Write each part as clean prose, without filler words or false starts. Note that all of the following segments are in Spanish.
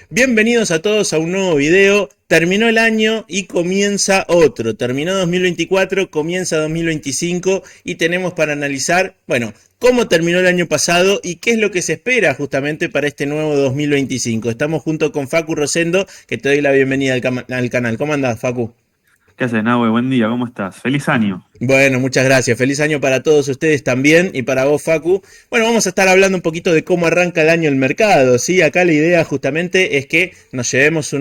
Bienvenidos a todos a un nuevo video. Terminó el año y comienza otro. Terminó 2024, comienza 2025 y tenemos para analizar, bueno, cómo terminó el año pasado y qué es lo que se espera justamente para este nuevo 2025. Estamos junto con Facu Rosendo, que te doy la bienvenida al canal. ¿Cómo andás, Facu? ¿Qué haces, Nahue? Buen día, ¿cómo estás? ¡Feliz año! Bueno, muchas gracias. Feliz año para todos ustedes también y para vos, Facu. Bueno, vamos a estar hablando un poquito de cómo arranca el año el mercado, ¿sí? Acá la idea justamente es que nos llevemos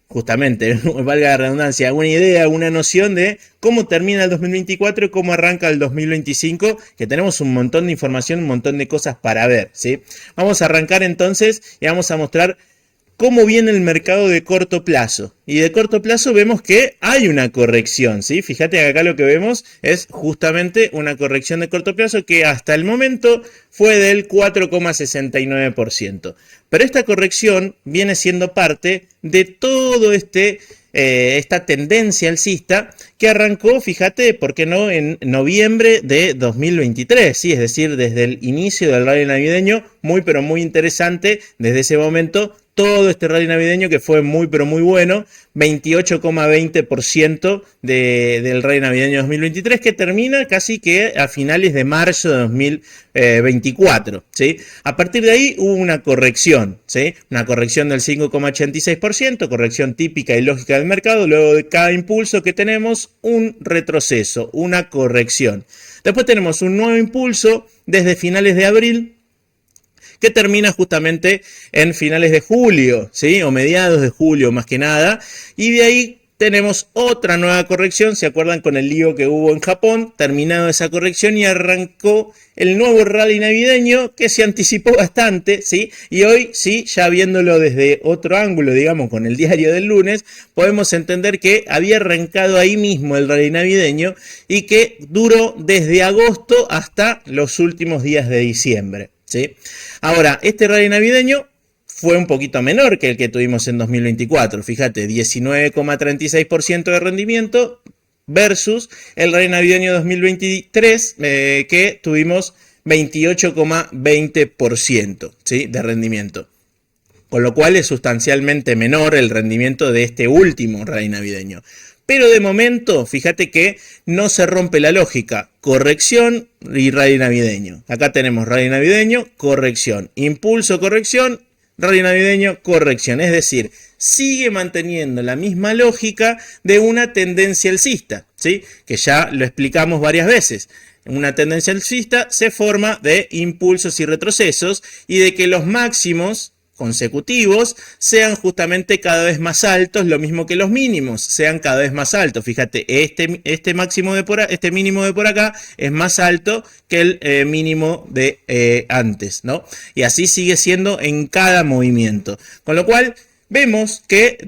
justamente, valga la redundancia, una idea, una noción de cómo termina el 2024 y cómo arranca el 2025, que tenemos un montón de información, un montón de cosas para ver, ¿sí? Vamos a arrancar entonces y vamos a mostrar cómo viene el mercado de corto plazo. Y de corto plazo vemos que hay una corrección, ¿sí? Fíjate que acá lo que vemos es justamente una corrección de corto plazo que hasta el momento fue del 4,69%. Pero esta corrección viene siendo parte de todo esta tendencia alcista que arrancó, fíjate, ¿por qué no?, en noviembre de 2023, ¿sí? Es decir, desde el inicio del rally navideño, muy pero muy interesante, desde ese momento todo este rally navideño que fue muy pero muy bueno, 28,20% del rally navideño 2023 que termina casi que a finales de marzo de 2024, ¿sí? A partir de ahí hubo una corrección, ¿sí? Una corrección del 5,86%, corrección típica y lógica del mercado. Luego de cada impulso que tenemos, un retroceso, una corrección. Después tenemos un nuevo impulso desde finales de abril, que termina justamente en finales de julio, ¿sí? O mediados de julio más que nada, y de ahí tenemos otra nueva corrección. ¿Se acuerdan con el lío que hubo en Japón? Terminado esa corrección y arrancó el nuevo rally navideño que se anticipó bastante, ¿sí? Y hoy, sí, ya viéndolo desde otro ángulo, digamos, con el diario del lunes, podemos entender que había arrancado ahí mismo el rally navideño y que duró desde agosto hasta los últimos días de diciembre, ¿sí? Ahora, este rally navideño fue un poquito menor que el que tuvimos en 2024. Fíjate, 19,36% de rendimiento versus el rally navideño 2023 que tuvimos 28,20%, ¿sí?, de rendimiento. Con lo cual es sustancialmente menor el rendimiento de este último rally navideño. Pero de momento, fíjate que no se rompe la lógica. Corrección y rally navideño. Acá tenemos rally navideño, corrección. Impulso, corrección, rally navideño, corrección. Es decir, sigue manteniendo la misma lógica de una tendencia alcista, ¿sí? Que ya lo explicamos varias veces. Una tendencia alcista se forma de impulsos y retrocesos y de que los máximos consecutivos sean justamente cada vez más altos, lo mismo que los mínimos sean cada vez más altos. Fíjate, este mínimo de por acá es más alto que el mínimo de antes, ¿no? Y así sigue siendo en cada movimiento. Con lo cual vemos que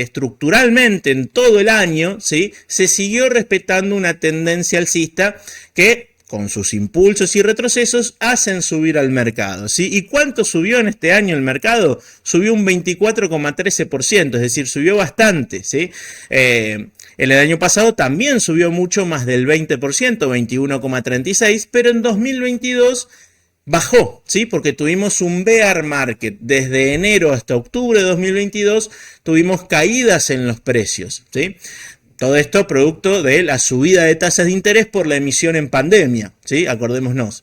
estructuralmente en todo el año, ¿sí?, se siguió respetando una tendencia alcista que con sus impulsos y retrocesos hacen subir al mercado, ¿sí? ¿Y cuánto subió en este año el mercado? Subió un 24,13%, es decir, subió bastante, ¿sí? En el año pasado también subió mucho más del 20%, 21,36%, pero en 2022 bajó, ¿sí? Porque tuvimos un bear market. Desde enero hasta octubre de 2022 tuvimos caídas en los precios, ¿sí? Todo esto producto de la subida de tasas de interés por la emisión en pandemia, ¿sí? Acordémonos.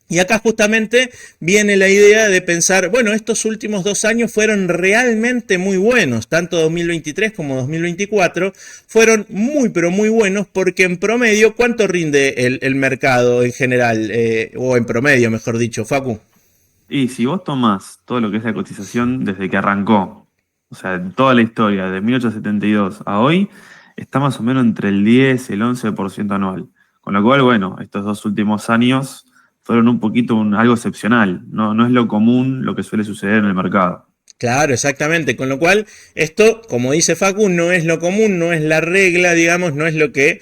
Y acá justamente viene la idea de pensar, bueno, estos últimos 2 años fueron realmente muy buenos, tanto 2023 como 2024 fueron muy pero muy buenos porque en promedio, ¿cuánto rinde el mercado en general? O en promedio, mejor dicho, Facu. Y si vos tomás todo lo que es la cotización desde que arrancó, o sea, toda la historia, de 1872 a hoy, está más o menos entre el 10 y el 11% anual. Con lo cual, bueno, estos 2 últimos años fueron un poquito algo excepcional. No, no es lo común lo que suele suceder en el mercado. Claro, exactamente. Con lo cual, esto, como dice Facu, no es lo común, no es la regla, digamos, no es lo que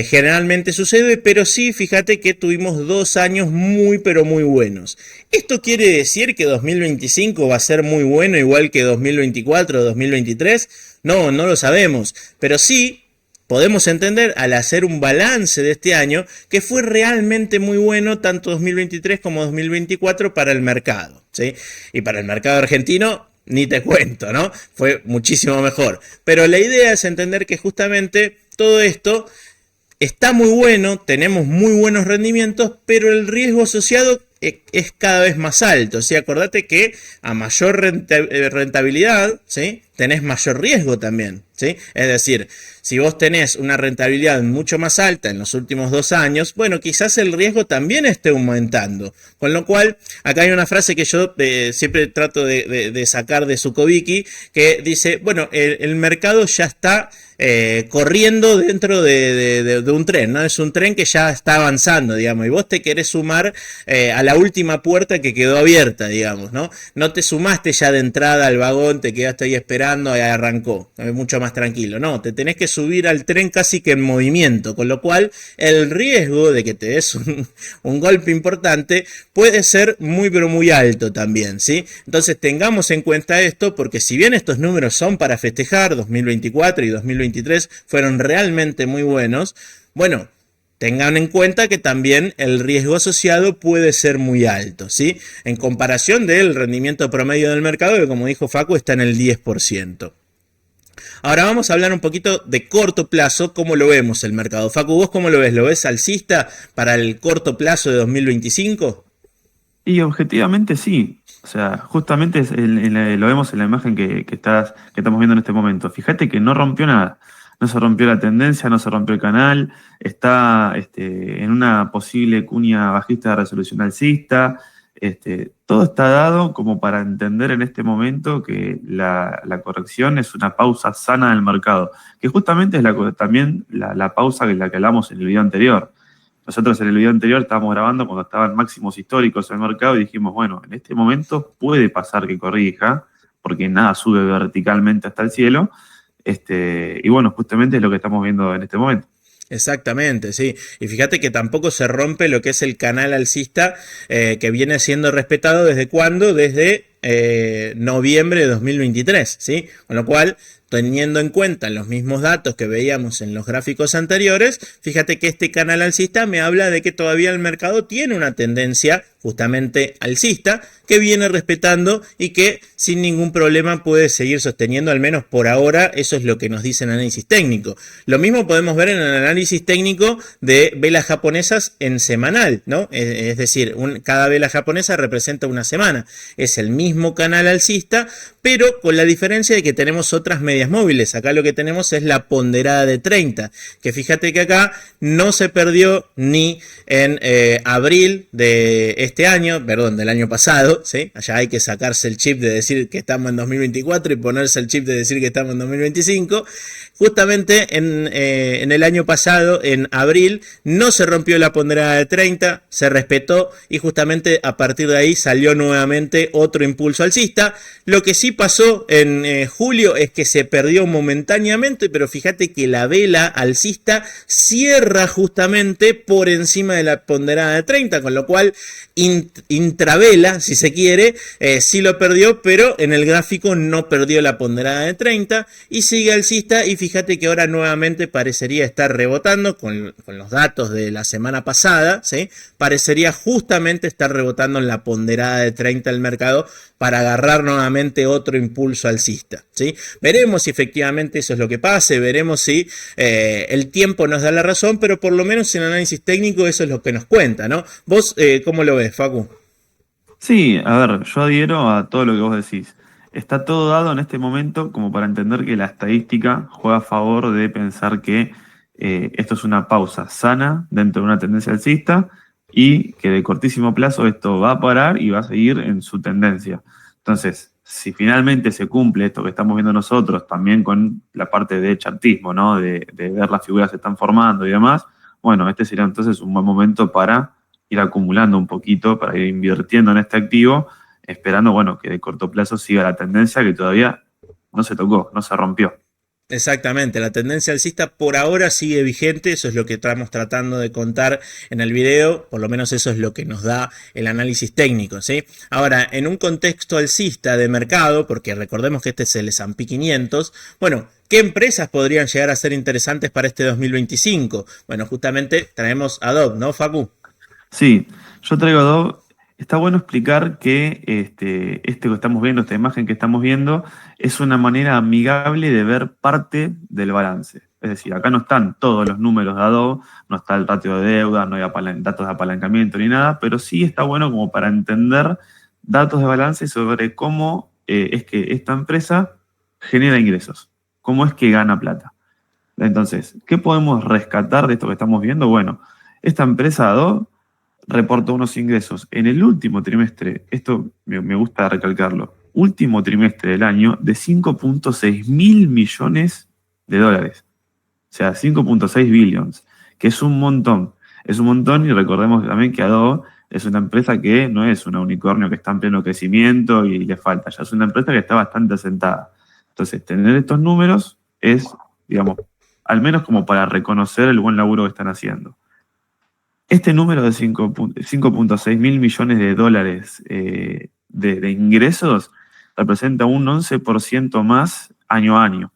generalmente sucede, pero sí, fíjate que tuvimos 2 años muy, pero muy buenos. ¿Esto quiere decir que 2025 va a ser muy bueno, igual que 2024 o 2023? No, no lo sabemos, pero sí podemos entender al hacer un balance de este año que fue realmente muy bueno tanto 2023 como 2024 para el mercado, ¿sí? Y para el mercado argentino ni te cuento, ¿no? Fue muchísimo mejor. Pero la idea es entender que justamente todo esto está muy bueno, tenemos muy buenos rendimientos, pero el riesgo asociado es cada vez más alto. ¿Sí? Acordate que a mayor rentabilidad, ¿sí? Tenés mayor riesgo también, ¿sí? Es decir, si vos tenés una rentabilidad mucho más alta en los últimos 2 años, bueno, quizás el riesgo también esté aumentando. Con lo cual, acá hay una frase que yo siempre trato de sacar de Sukovicki, que dice, bueno, el mercado ya está corriendo dentro de un tren, ¿no? Es un tren que ya está avanzando, digamos, y vos te querés sumar a la última puerta que quedó abierta, digamos, ¿no? No te sumaste ya de entrada al vagón, te quedaste ahí esperando y arrancó, mucho más tranquilo, no, te tenés que subir al tren casi que en movimiento, con lo cual el riesgo de que te des un golpe importante puede ser muy pero muy alto también, ¿sí? Entonces tengamos en cuenta esto, porque si bien estos números son para festejar, 2024 y 2023 fueron realmente muy buenos, bueno, tengan en cuenta que también el riesgo asociado puede ser muy alto, ¿sí? En comparación del rendimiento promedio del mercado, que como dijo Facu, está en el 10%. Ahora vamos a hablar un poquito de corto plazo, cómo lo vemos el mercado. Facu, ¿vos cómo lo ves? ¿Lo ves alcista para el corto plazo de 2025? Y objetivamente sí. O sea, justamente lo vemos en la imagen que estamos viendo en este momento. Fíjate que no rompió nada. No se rompió la tendencia, no se rompió el canal, está en una posible cuña bajista de resolución alcista. Todo está dado como para entender en este momento que la corrección es una pausa sana del mercado, que justamente es también la pausa que la que hablamos en el video anterior. Nosotros en el video anterior estábamos grabando cuando estaban máximos históricos en el mercado y dijimos, bueno, en este momento puede pasar que corrija, porque nada sube verticalmente hasta el cielo. Y bueno, justamente es lo que estamos viendo en este momento. Exactamente, sí. Y fíjate que tampoco se rompe lo que es el canal alcista que viene siendo respetado desde cuándo, desde noviembre de 2023, ¿sí? Con lo cual, teniendo en cuenta los mismos datos que veíamos en los gráficos anteriores, fíjate que este canal alcista me habla de que todavía el mercado tiene una tendencia justamente alcista que viene respetando y que sin ningún problema puede seguir sosteniendo, al menos por ahora. Eso es lo que nos dice el análisis técnico. Lo mismo podemos ver en el análisis técnico de velas japonesas en semanal, ¿no? Es decir, cada vela japonesa representa una semana. Es el mismo canal alcista, pero con la diferencia de que tenemos otras medias móviles. Acá lo que tenemos es la ponderada de 30, que fíjate que acá no se perdió ni en abril de este año, perdón, del año pasado, ¿sí? Allá hay que sacarse el chip de decir que estamos en 2024 y ponerse el chip de decir que estamos en 2025. Justamente en el año pasado, en abril, no se rompió la ponderada de 30, se respetó y justamente a partir de ahí salió nuevamente otro impulso alcista. Lo que sí pasó en julio es que se perdió momentáneamente, pero fíjate que la vela alcista cierra justamente por encima de la ponderada de 30, con lo cual intravela, si se quiere, sí lo perdió, pero en el gráfico no perdió la ponderada de 30 y sigue alcista. Y fíjate que ahora nuevamente parecería estar rebotando con los datos de la semana pasada, ¿sí? Parecería justamente estar rebotando en la ponderada de 30 el mercado para agarrar nuevamente otro impulso alcista, ¿sí? Veremos si efectivamente eso es lo que pase, veremos si el tiempo nos da la razón, pero por lo menos en análisis técnico eso es lo que nos cuenta, ¿no? ¿Vos cómo lo ves, Facu? Sí, a ver, yo adhiero a todo lo que vos decís. Está todo dado en este momento como para entender que la estadística juega a favor de pensar que esto es una pausa sana dentro de una tendencia alcista y que de cortísimo plazo esto va a parar y va a seguir en su tendencia. Entonces, si finalmente se cumple esto que estamos viendo nosotros, también con la parte de chartismo, ¿no? De ver las figuras que se están formando y demás, bueno, este sería entonces un buen momento para ir acumulando un poquito, para ir invirtiendo en este activo, esperando, bueno, que de corto plazo siga la tendencia que todavía no se tocó, no se rompió. Exactamente, la tendencia alcista por ahora sigue vigente, eso es lo que estamos tratando de contar en el video, por lo menos eso es lo que nos da el análisis técnico, ¿sí? Ahora, en un contexto alcista de mercado, porque recordemos que este es el S&P 500, bueno, ¿Qué empresas podrían llegar a ser interesantes para este 2025? Bueno, justamente traemos Adobe, ¿no, Facu? Sí, yo traigo Adobe. Está bueno explicar que este que estamos viendo, esta imagen que estamos viendo, es una manera amigable de ver parte del balance. Es decir, acá no están todos los números de Adobe, no está el ratio de deuda, no hay datos de apalancamiento ni nada, pero sí está bueno como para entender datos de balance sobre cómo es que esta empresa genera ingresos, cómo es que gana plata. Entonces, ¿qué podemos rescatar de esto que estamos viendo? Bueno, esta empresa Adobe reportó unos ingresos en el último trimestre, esto me gusta recalcarlo, último trimestre del año de 5.6 mil millones de dólares. O sea, 5.6 billions, que es un montón. Es un montón y recordemos también que Adobe es una empresa que no es una unicornio que está en pleno crecimiento y le falta, ya es una empresa que está bastante asentada. Entonces, tener estos números es, digamos, al menos como para reconocer el buen laburo que están haciendo. Este número de 5.6 mil millones de dólares de ingresos representa un 11% más año a año.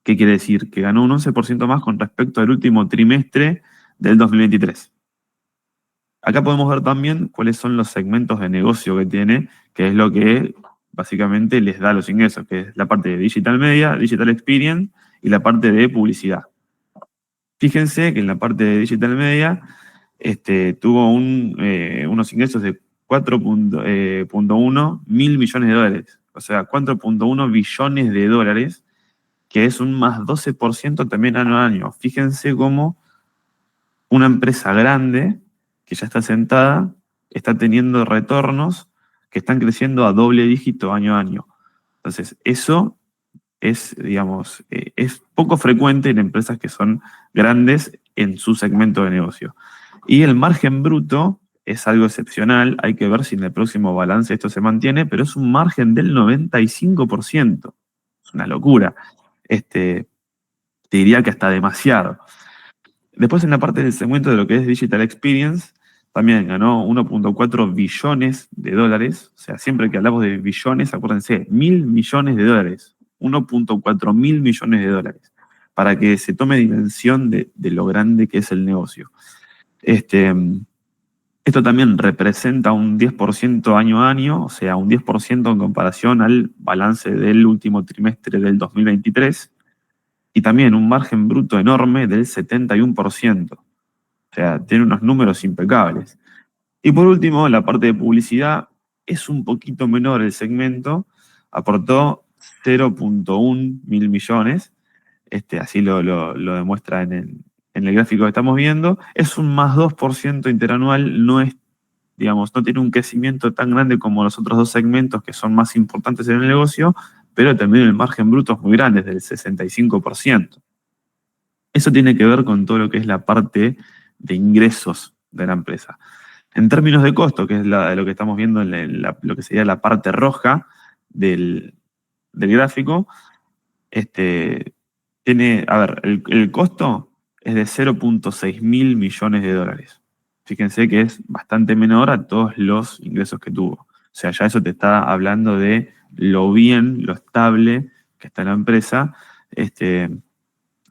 ¿Qué quiere decir? Que ganó un 11% más con respecto al último trimestre del 2023. Acá podemos ver también cuáles son los segmentos de negocio que tiene, que es lo que básicamente les da los ingresos, que es la parte de Digital Media, Digital Experience y la parte de publicidad. Fíjense que en la parte de Digital Media tuvo unos ingresos de 4.1 mil millones de dólares. O sea, 4.1 billones de dólares, que es un más 12% también año a año. Fíjense cómo una empresa grande, que ya está sentada, está teniendo retornos que están creciendo a doble dígito año a año. Entonces, eso es, digamos, es poco frecuente en empresas que son grandes en su segmento de negocio. Y el margen bruto es algo excepcional, hay que ver si en el próximo balance esto se mantiene, pero es un margen del 95%. Es una locura. Te diría que hasta demasiado. Después en la parte del segmento de lo que es Digital Experience, también ganó 1.4 billones de dólares. O sea, siempre que hablamos de billones, acuérdense, 1.000 millones de dólares. 1.4 mil millones de dólares. Para que se tome dimensión de lo grande que es el negocio. Esto también representa un 10% año a año, o sea, un 10% en comparación al balance del último trimestre del 2023, y también un margen bruto enorme del 71%. O sea, tiene unos números impecables. Y por último, la parte de publicidad es un poquito menor el segmento, aportó 0.1 mil millones, así lo demuestra en el gráfico que estamos viendo, es un más 2% interanual, no es, digamos, no tiene un crecimiento tan grande como los otros dos segmentos que son más importantes en el negocio, pero también el margen bruto es muy grande, es del 65%. Eso tiene que ver con todo lo que es la parte de ingresos de la empresa. En términos de costo, que es lo que estamos viendo en lo que sería la parte roja del gráfico, tiene, a ver, el costo es de 0.6 mil millones de dólares. Fíjense que es bastante menor a todos los ingresos que tuvo. O sea, ya eso te está hablando de lo bien, lo estable que está la empresa,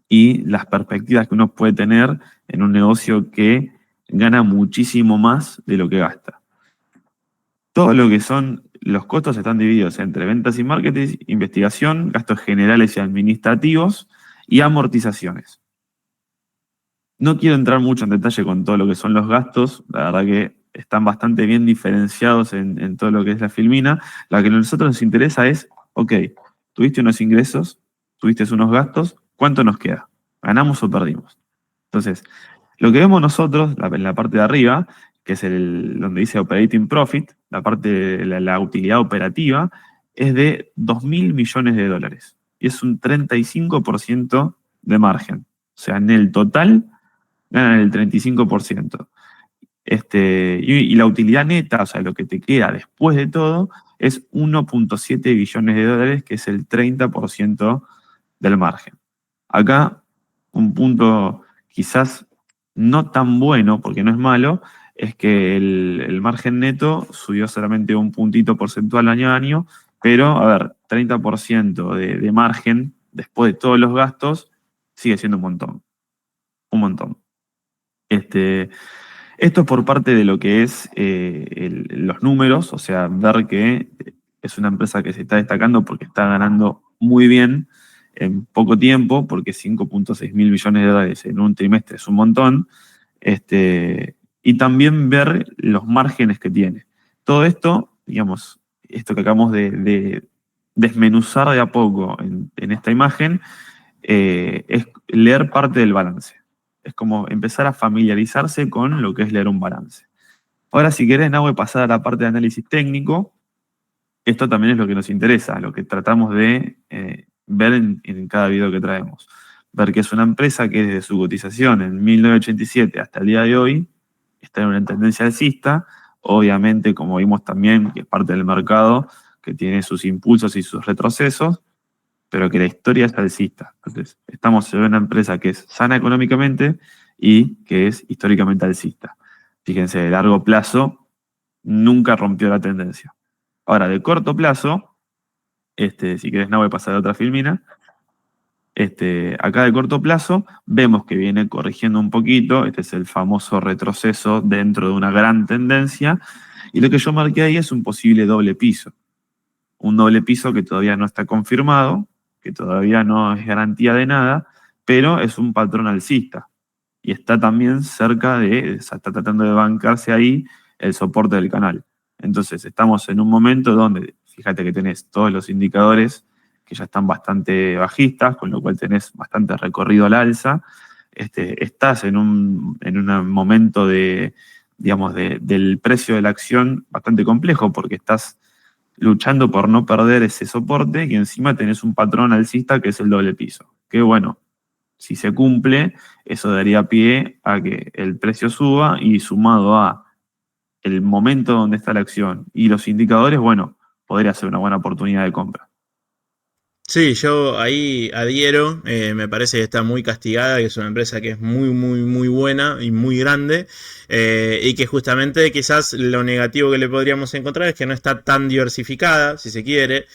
y las perspectivas que uno puede tener en un negocio que gana muchísimo más de lo que gasta. Todo lo que son los costos están divididos entre ventas y marketing, investigación, gastos generales y administrativos y amortizaciones. No quiero entrar mucho en detalle con todo lo que son los gastos, la verdad que están bastante bien diferenciados en todo lo que es la filmina. Lo que a nosotros nos interesa es, ok, tuviste unos ingresos, tuviste unos gastos, ¿cuánto nos queda? ¿Ganamos o perdimos? Entonces, lo que vemos nosotros, en la parte de arriba, que es donde dice Operating Profit, la parte de la utilidad operativa, es de 2.000 millones de dólares. Y es un 35% de margen. O sea, en el total ganan el 35%. Y la utilidad neta, o sea, lo que te queda después de todo, es 1.7 billones de dólares, que es el 30% del margen. Acá, un punto quizás no tan bueno, porque no es malo, es que el margen neto subió solamente un puntito porcentual año a año, pero, a ver, 30% de margen después de todos los gastos, sigue siendo un montón. Un montón. Esto es por parte de lo que es los números, o sea, ver que es una empresa que se está destacando porque está ganando muy bien en poco tiempo, porque 5.6 mil millones de dólares en un trimestre es un montón, y también ver los márgenes que tiene. Todo esto, digamos, esto que acabamos de desmenuzar de a poco en esta imagen, es leer parte del balance. Es como empezar a familiarizarse con lo que es leer un balance. Ahora, si querés, Nahue, pasar a la parte de análisis técnico, esto también es lo que nos interesa, lo que tratamos de ver en cada video que traemos. Ver que es una empresa que desde su cotización en 1987 hasta el día de hoy está en una tendencia alcista, obviamente, como vimos también, que es parte del mercado, que tiene sus impulsos y sus retrocesos, pero que la historia es alcista. Entonces, estamos en una empresa que es sana económicamente y que es históricamente alcista. Fíjense, de largo plazo nunca rompió la tendencia. Ahora, de corto plazo, si querés, no voy a pasar a otra filmina. Acá de corto plazo vemos que viene corrigiendo un poquito. Este es el famoso retroceso dentro de una gran tendencia. Y lo que yo marqué ahí es un posible doble piso. Un doble piso que todavía no está confirmado, que todavía no es garantía de nada, pero es un patrón alcista. Y está también cerca está tratando de bancarse ahí el soporte del canal. Entonces, estamos en un momento donde, fíjate que tenés todos los indicadores que ya están bastante bajistas, con lo cual tenés bastante recorrido al alza. Estás en un momento digamos, del precio de la acción bastante complejo, porque estás luchando por no perder ese soporte y encima tenés un patrón alcista que es el doble piso. Que bueno, si se cumple, eso daría pie a que el precio suba y sumado a el momento donde está la acción y los indicadores, bueno, podría ser una buena oportunidad de compra. Sí, yo ahí adhiero, me parece que está muy castigada, que es una empresa que es muy, muy, muy buena y muy grande, y que justamente quizás lo negativo que le podríamos encontrar es que no está tan diversificada, si se quiere,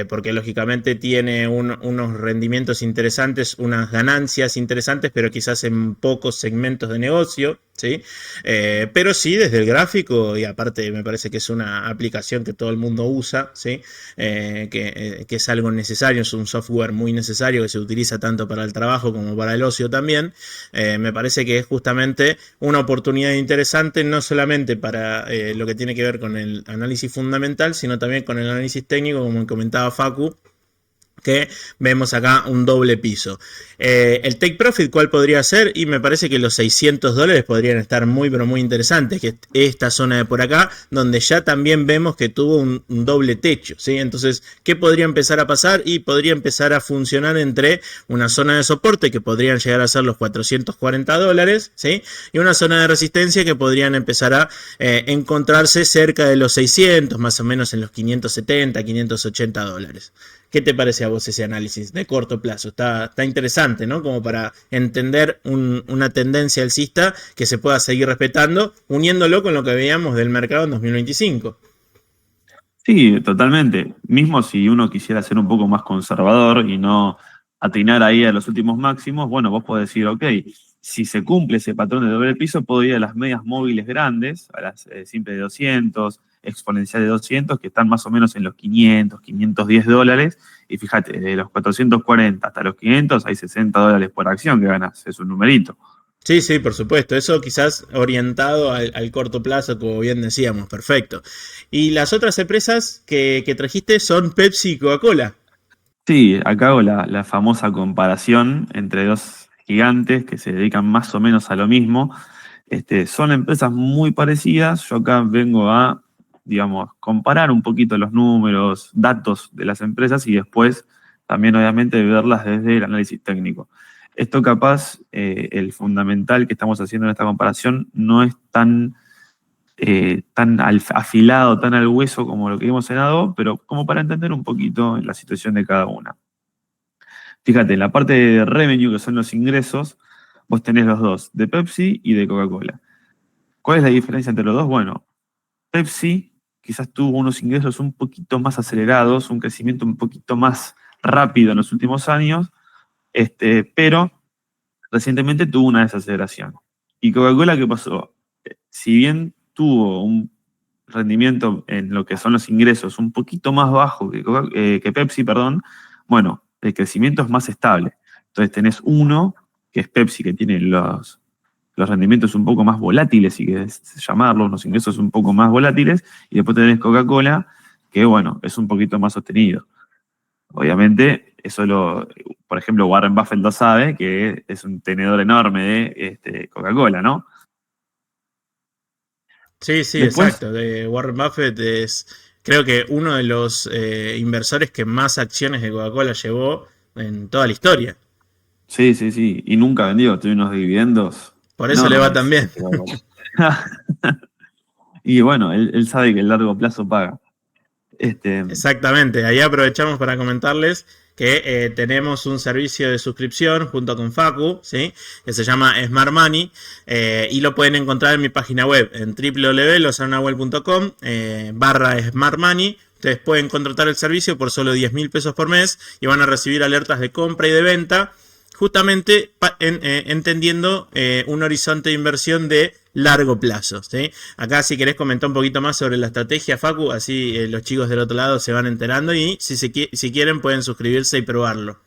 porque lógicamente tiene unos rendimientos interesantes, unas ganancias interesantes, pero quizás en pocos segmentos de negocio, ¿sí? Pero sí, desde el gráfico, y aparte me parece que es una aplicación que todo el mundo usa, ¿sí? Que es algo necesario, es un software muy necesario que se utiliza tanto para el trabajo como para el ocio también. Me parece que es justamente una oportunidad interesante, no solamente para lo que tiene que ver con el análisis fundamental, sino también con el análisis técnico, como comentaba Facu, que vemos acá un doble piso. El take profit, ¿cuál podría ser? Y me parece que los $600 podrían estar muy, pero muy interesantes, que es esta zona de por acá, donde ya también vemos que tuvo un doble techo, ¿sí? Entonces, ¿qué podría empezar a pasar? Y podría empezar a funcionar entre una zona de soporte que podrían llegar a ser los $440, ¿sí? Y una zona de resistencia que podrían empezar a encontrarse cerca de los 600, más o menos en los 570, $580. ¿Qué te parece a vos ese análisis de corto plazo? Está interesante, ¿no? Como para entender una tendencia alcista que se pueda seguir respetando, uniéndolo con lo que veíamos del mercado en 2025. Sí, totalmente. Mismo si uno quisiera ser un poco más conservador y no atinar ahí a los últimos máximos, bueno, vos podés decir, ok, si se cumple ese patrón de doble piso, puedo ir a las medias móviles grandes, a las simples de 200, exponencial de 200, que están más o menos en los 500, $510. Y fíjate, de los 440 hasta los 500 hay $60 por acción que ganas, es un numerito. Sí, sí, por supuesto. Eso quizás orientado al corto plazo, como bien decíamos, perfecto. Y las otras empresas que trajiste son Pepsi y Coca-Cola. Sí, acá hago la famosa comparación entre dos gigantes que se dedican más o menos a lo mismo. Son empresas muy parecidas. Yo acá vengo a, digamos, comparar un poquito los números, datos de las empresas y después también, obviamente, verlas desde el análisis técnico. Esto capaz, el fundamental que estamos haciendo en esta comparación no es tan afilado, tan al hueso como lo que vimos en ADO, pero como para entender un poquito la situación de cada una. Fíjate, en la parte de revenue, que son los ingresos, vos tenés los dos, de Pepsi y de Coca-Cola. ¿Cuál es la diferencia entre los dos? Bueno, Pepsi quizás tuvo unos ingresos un poquito más acelerados, un crecimiento un poquito más rápido en los últimos años, pero recientemente tuvo una desaceleración. ¿Y Coca-Cola qué pasó? Si bien tuvo un rendimiento en lo que son los ingresos un poquito más bajo que Pepsi, perdón, bueno, el crecimiento es más estable. Entonces tenés uno, que es Pepsi, que tiene los rendimientos un poco más volátiles, si querés llamarlos, los ingresos un poco más volátiles, y después tenés Coca-Cola, que bueno, es un poquito más sostenido. Obviamente, por ejemplo, Warren Buffett lo sabe, que es un tenedor enorme de Coca-Cola, ¿no? Sí, sí, Después, exacto. Warren Buffett es, creo que uno de los inversores que más acciones de Coca-Cola llevó en toda la historia. sí, sí, sí, y nunca vendió, tuvo unos dividendos Por eso le va tan enormes. bien. Y bueno, él sabe que el largo plazo paga. Este, Exactamente, ahí aprovechamos para comentarles que tenemos un servicio de suscripción junto con Facu, ¿sí? Que se llama Smart Money y lo pueden encontrar en mi página web en www.losanahuel.com barra Smart Money. Ustedes pueden contratar el servicio por solo 10.000 pesos por mes y van a recibir alertas de compra y de venta, justamente entendiendo un horizonte de inversión de largo plazo, ¿sí? Acá si querés comentar un poquito más sobre la estrategia, Facu, así los chicos del otro lado se van enterando y si quieren pueden suscribirse y probarlo.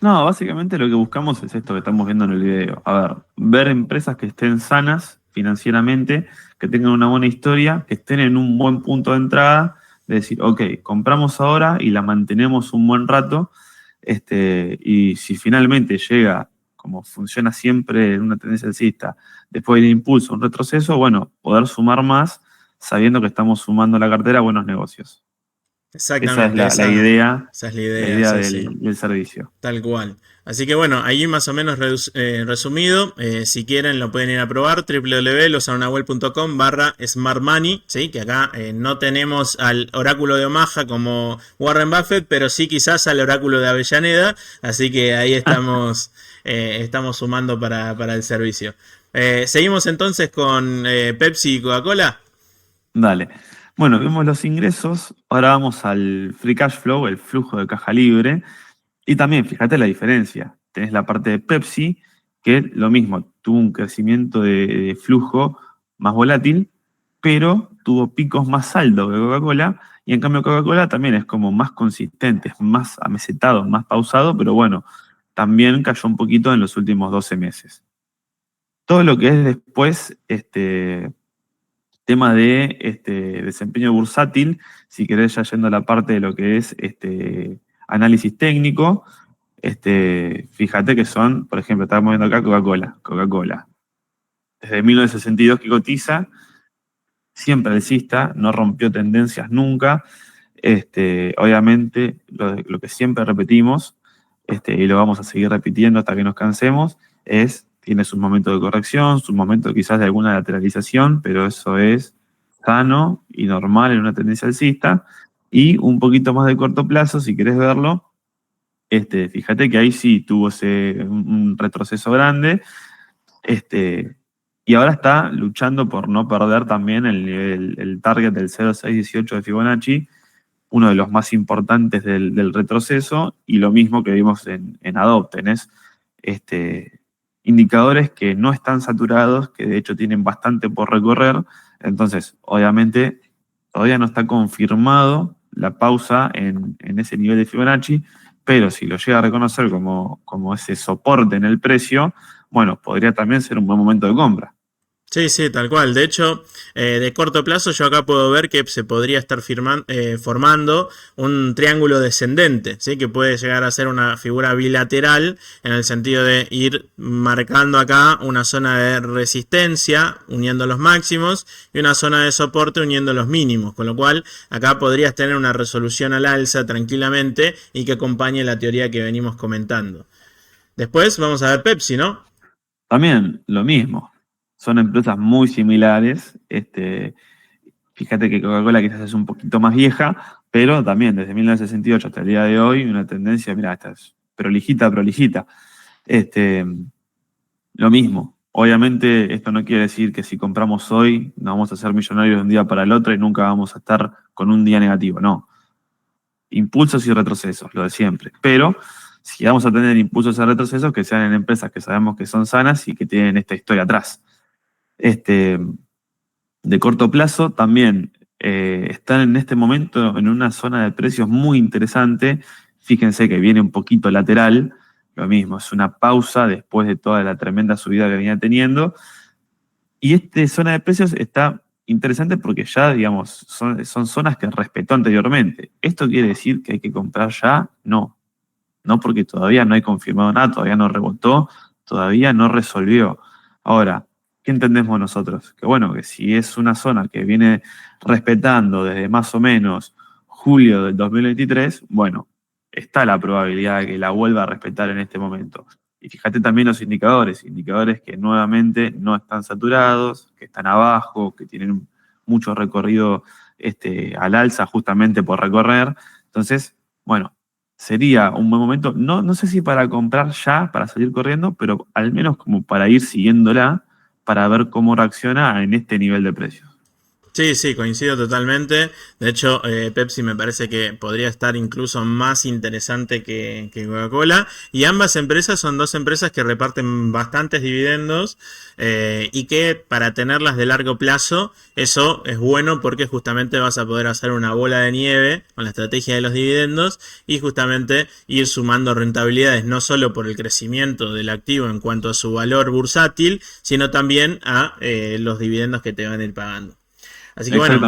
no, básicamente lo que buscamos es esto que estamos viendo en el video. A ver, ver empresas que estén sanas financieramente, que tengan una buena historia, que estén en un buen punto de entrada, de decir, ok, compramos ahora y la mantenemos un buen rato, y si finalmente llega, como funciona siempre en una tendencia alcista, después del impulso, un retroceso, bueno, poder sumar más sabiendo que estamos sumando a la cartera buenos negocios. Esa es Exactamente, la idea, esa es la la idea, idea sí, sí. del servicio. Tal cual. Así que bueno, ahí más o menos resumido. Si quieren lo pueden ir a probar. www.losaunahuel.com barra Smart Money. ¿Sí? Que acá no tenemos al oráculo de Omaha como Warren Buffett, pero sí quizás al oráculo de Avellaneda. Así que ahí estamos sumando para el servicio. Seguimos entonces con Pepsi y Coca-Cola. Dale. Bueno, vimos los ingresos, ahora vamos al free cash flow, el flujo de caja libre. Y también, fíjate la diferencia. Tenés la parte de Pepsi, que lo mismo, tuvo un crecimiento de flujo más volátil, pero tuvo picos más altos que Coca-Cola. Y en cambio Coca-Cola también es como más consistente, es más amesetado, más pausado, pero bueno, también cayó un poquito en los últimos 12 meses. Todo lo que es después, tema de desempeño bursátil, si querés ya yendo a la parte de lo que es análisis técnico, fíjate que son, por ejemplo, estamos viendo acá Coca-Cola. Desde 1962 que cotiza, siempre alcista, no rompió tendencias nunca. Obviamente, lo que siempre repetimos, y lo vamos a seguir repitiendo hasta que nos cansemos, tiene sus momentos de corrección, sus momentos quizás de alguna lateralización, pero eso es sano y normal en una tendencia alcista. Y un poquito más de corto plazo, si querés verlo, fíjate que ahí sí tuvo un retroceso grande, y ahora está luchando por no perder también el target del 0,618 de Fibonacci, uno de los más importantes del retroceso, y lo mismo que vimos en Adopt. Tenés indicadores que no están saturados, que de hecho tienen bastante por recorrer. Entonces, obviamente, todavía no está confirmado la pausa en ese nivel de Fibonacci, pero si lo llega a reconocer como ese soporte en el precio, bueno, podría también ser un buen momento de compra. Sí, sí, tal cual. De hecho, de corto plazo yo acá puedo ver que se podría estar formando un triángulo descendente, ¿sí? Que puede llegar a ser una figura bilateral en el sentido de ir marcando acá una zona de resistencia uniendo los máximos y una zona de soporte uniendo los mínimos, con lo cual acá podrías tener una resolución al alza tranquilamente y que acompañe la teoría que venimos comentando. Después vamos a ver Pepsi, ¿no? También lo mismo. Son empresas muy similares. Fíjate que Coca-Cola quizás es un poquito más vieja, pero también desde 1968 hasta el día de hoy, una tendencia, mira, esta es prolijita, prolijita. Este, lo mismo. Obviamente, esto no quiere decir que si compramos hoy nos vamos a ser millonarios de un día para el otro y nunca vamos a estar con un día negativo, no. impulsos y retrocesos, lo de siempre. Pero si vamos a tener impulsos y retrocesos, que sean en empresas que sabemos que son sanas y que tienen esta historia atrás. De corto plazo también están en este momento en una zona de precios muy interesante. Fíjense que viene un poquito lateral, lo mismo, es una pausa después de toda la tremenda subida que venía teniendo. Y esta zona de precios está interesante porque ya, digamos, son zonas que respetó anteriormente. ¿Esto quiere decir que hay que comprar ya? No. No, porque todavía no hay confirmado nada, todavía no rebotó, todavía no resolvió. Ahora, ¿qué entendemos nosotros? Que bueno, que si es una zona que viene respetando desde más o menos julio del 2023, bueno, está la probabilidad de que la vuelva a respetar en este momento. Y fíjate también los indicadores que nuevamente no están saturados, que están abajo, que tienen mucho recorrido al alza justamente por recorrer. Entonces, bueno, sería un buen momento, no sé si para comprar ya, para salir corriendo, pero al menos como para ir siguiéndola, para ver cómo reacciona en este nivel de precios. Sí, sí, coincido totalmente. De hecho, Pepsi me parece que podría estar incluso más interesante que Coca-Cola. Y ambas empresas son dos empresas que reparten bastantes dividendos y que para tenerlas de largo plazo, eso es bueno porque justamente vas a poder hacer una bola de nieve con la estrategia de los dividendos y justamente ir sumando rentabilidades no solo por el crecimiento del activo en cuanto a su valor bursátil, sino también a los dividendos que te van a ir pagando. Así que bueno,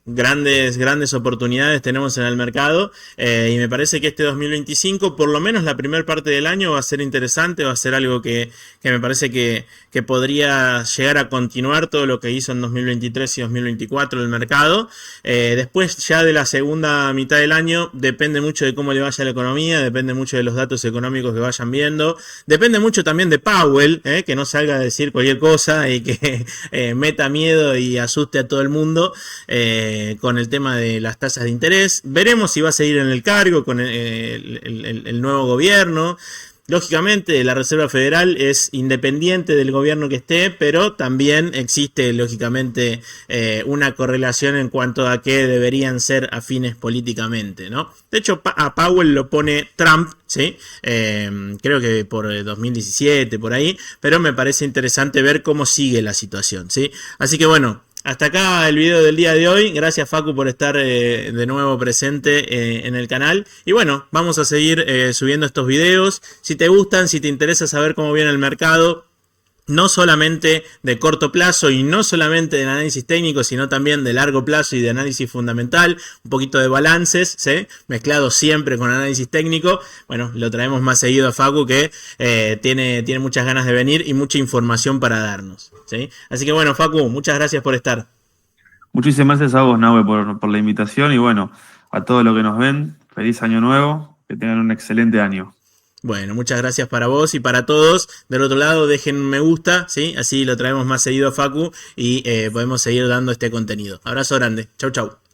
grandes oportunidades tenemos en el mercado y me parece que este 2025, por lo menos la primera parte del año, va a ser interesante, va a ser algo que me parece que podría llegar a continuar todo lo que hizo en 2023 y 2024 el mercado. Después ya de la segunda mitad del año depende mucho de cómo le vaya a la economía, depende mucho de los datos económicos que vayan viendo, depende mucho también de Powell, que no salga a decir cualquier cosa y que meta miedo y asuste a todo el mundo. Con el tema de las tasas de interés. Veremos si va a seguir en el cargo con el nuevo gobierno. Lógicamente, la Reserva Federal es independiente del gobierno que esté, pero también existe, lógicamente, una correlación en cuanto a que deberían ser afines políticamente, ¿no? De hecho, a Powell lo pone Trump, ¿sí? Creo que por 2017, por ahí, pero me parece interesante ver cómo sigue la situación, ¿sí? Así que bueno, hasta acá el video del día de hoy. Gracias, Facu, por estar de nuevo presente en el canal. Y bueno, vamos a seguir subiendo estos videos. Si te gustan, si te interesa saber cómo viene el mercado, no solamente de corto plazo y no solamente de análisis técnico, sino también de largo plazo y de análisis fundamental, un poquito de balances, ¿sí? Mezclado siempre con análisis técnico. Bueno, lo traemos más seguido a Facu, que tiene muchas ganas de venir y mucha información para darnos, ¿sí? Así que bueno, Facu, muchas gracias por estar. Muchísimas gracias a vos, Nahue, por la invitación y bueno, a todos los que nos ven, feliz año nuevo, que tengan un excelente año. Bueno, muchas gracias para vos y para todos. Del otro lado, dejen un me gusta, ¿sí? Así lo traemos más seguido a Facu y podemos seguir dando este contenido. Abrazo grande. Chau, chau.